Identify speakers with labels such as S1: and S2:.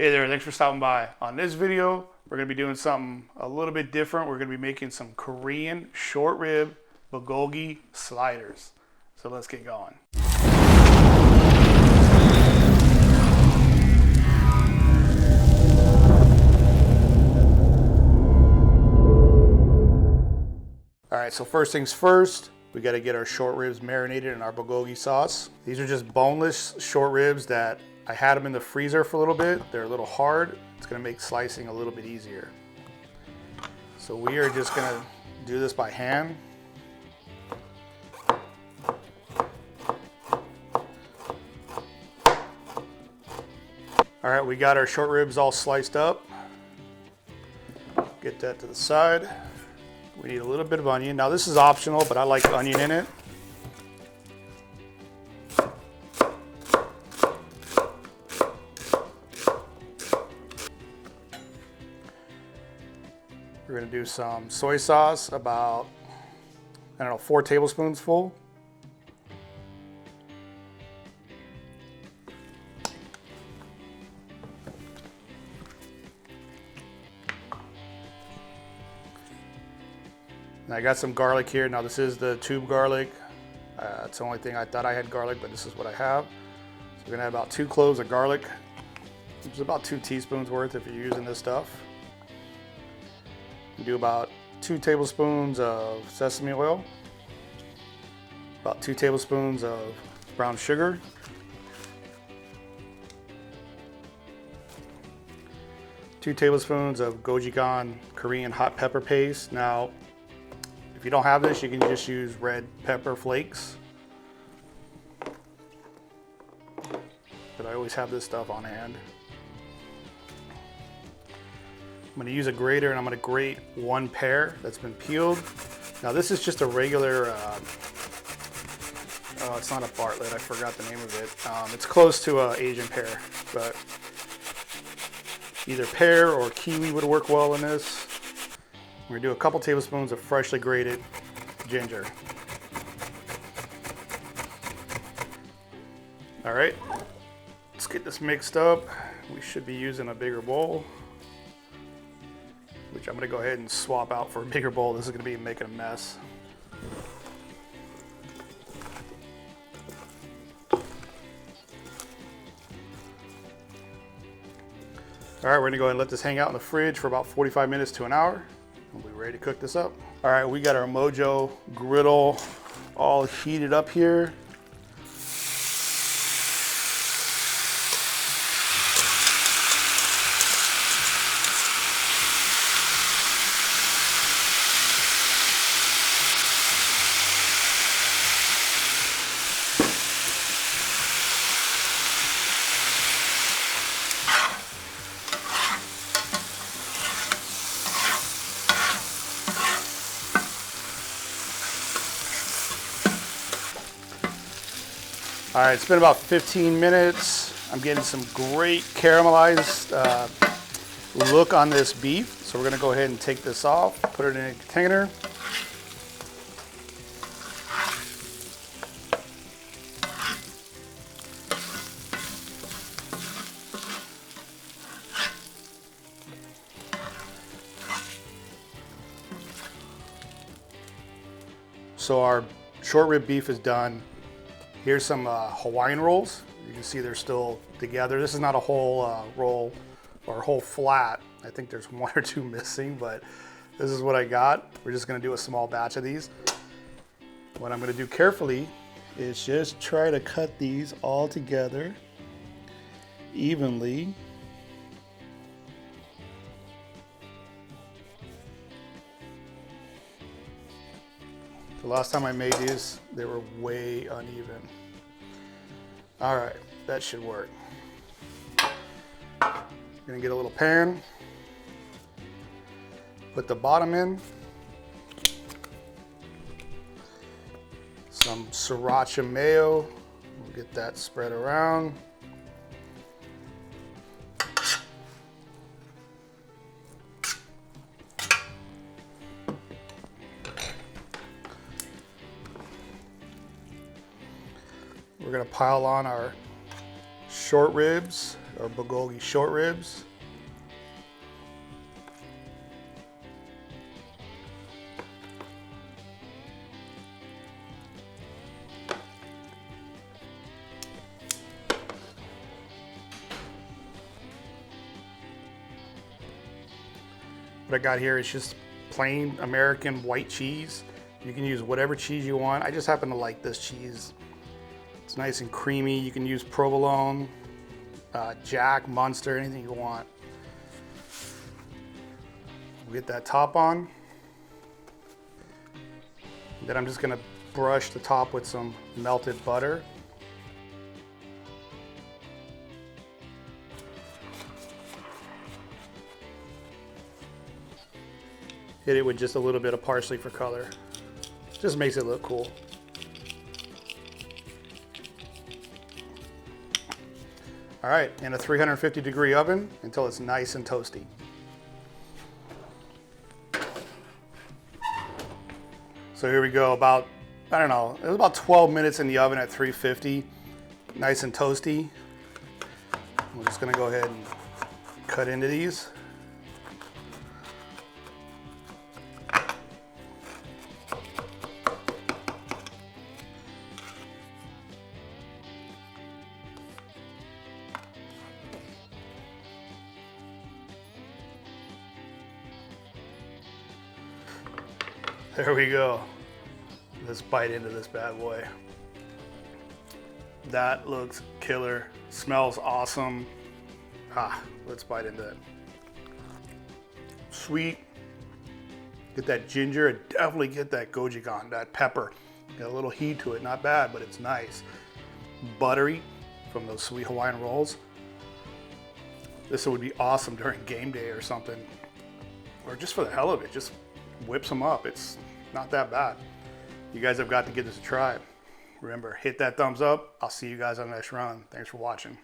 S1: Hey there, thanks for stopping by. On this video, we're gonna be doing something a little bit different. We're gonna be making some Korean short rib bulgogi sliders. So let's get going. All right, so first things first, we gotta get our short ribs marinated in our bulgogi sauce. These are just boneless short ribs that I had them in the freezer for a little bit. They're a little hard. It's gonna make slicing a little bit easier. So we are just gonna do this by hand. All right, we got our short ribs all sliced up. Get that to the side. We need a little bit of onion. Now this is optional, but I like onion in it. We're gonna do some soy sauce, about, 4 tablespoons full. And I got some garlic here. Now this is the tube garlic. It's the only thing I thought I had garlic, but this is what I have. So we're gonna have about 2 cloves of garlic, which is about 2 teaspoons worth if you're using this stuff. Do about 2 tablespoons of sesame oil, about 2 tablespoons of brown sugar, two tablespoons of gochujang Korean hot pepper paste. Now, if you don't have this, you can just use red pepper flakes. But I always have this stuff on hand. I'm gonna use a grater and I'm gonna grate 1 pear that's been peeled. Now this is just a regular, oh, it's not a Bartlett, I forgot the name of it. It's close to an Asian pear, but either pear or kiwi would work well in this. We're gonna do a couple tablespoons of freshly grated ginger. All right, let's get this mixed up. We should be using a bigger bowl, which I'm gonna go ahead and swap out for a bigger bowl. This is gonna be making a mess. All right, we're gonna go ahead and let this hang out in the fridge for about 45 minutes to an hour. We'll be ready to cook this up. All right, we got our Mojo Griddle all heated up here. All right, it's been about 15 minutes. I'm getting some great caramelized look on this beef. So we're gonna go ahead and take this off, put it in a container. So our short rib beef is done. Here's some Hawaiian rolls. You can see they're still together. This is not a whole roll or a whole flat. I think there's 1 or 2 missing, but this is what I got. We're just gonna do a small batch of these. What I'm gonna do carefully is just try to cut these all together evenly. The last time I made these, they were way uneven. All right, that should work. I'm gonna get a little pan, put the bottom in, some sriracha mayo, we'll get that spread around. We're gonna pile on our short ribs. our bulgogi short ribs. What I got here is just plain American white cheese. You can use whatever cheese you want. I just happen to like this cheese. It's nice and creamy. You can use provolone, Jack, Munster, anything you want. We'll get that top on. Then I'm just gonna brush the top with some melted butter. Hit it with just a little bit of parsley for color. Just makes it look cool. All right, in a 350-degree oven until it's nice and toasty. So here we go, about, I don't know, it was about 12 minutes in the oven at 350, nice and toasty. I'm just gonna go ahead and cut into these. There we go. Let's bite into this bad boy. That looks killer. Smells awesome. Let's bite into it. Sweet. Get that ginger and definitely get that gochujang, that pepper. Got a little heat to it, not bad, but it's nice. Buttery from those sweet Hawaiian rolls. This would be awesome during game day or something. Or just for the hell of it, just whips them up. It's not that bad. You guys have got to give this a try. Remember, hit that thumbs up. I'll see you guys on the next run. Thanks for watching.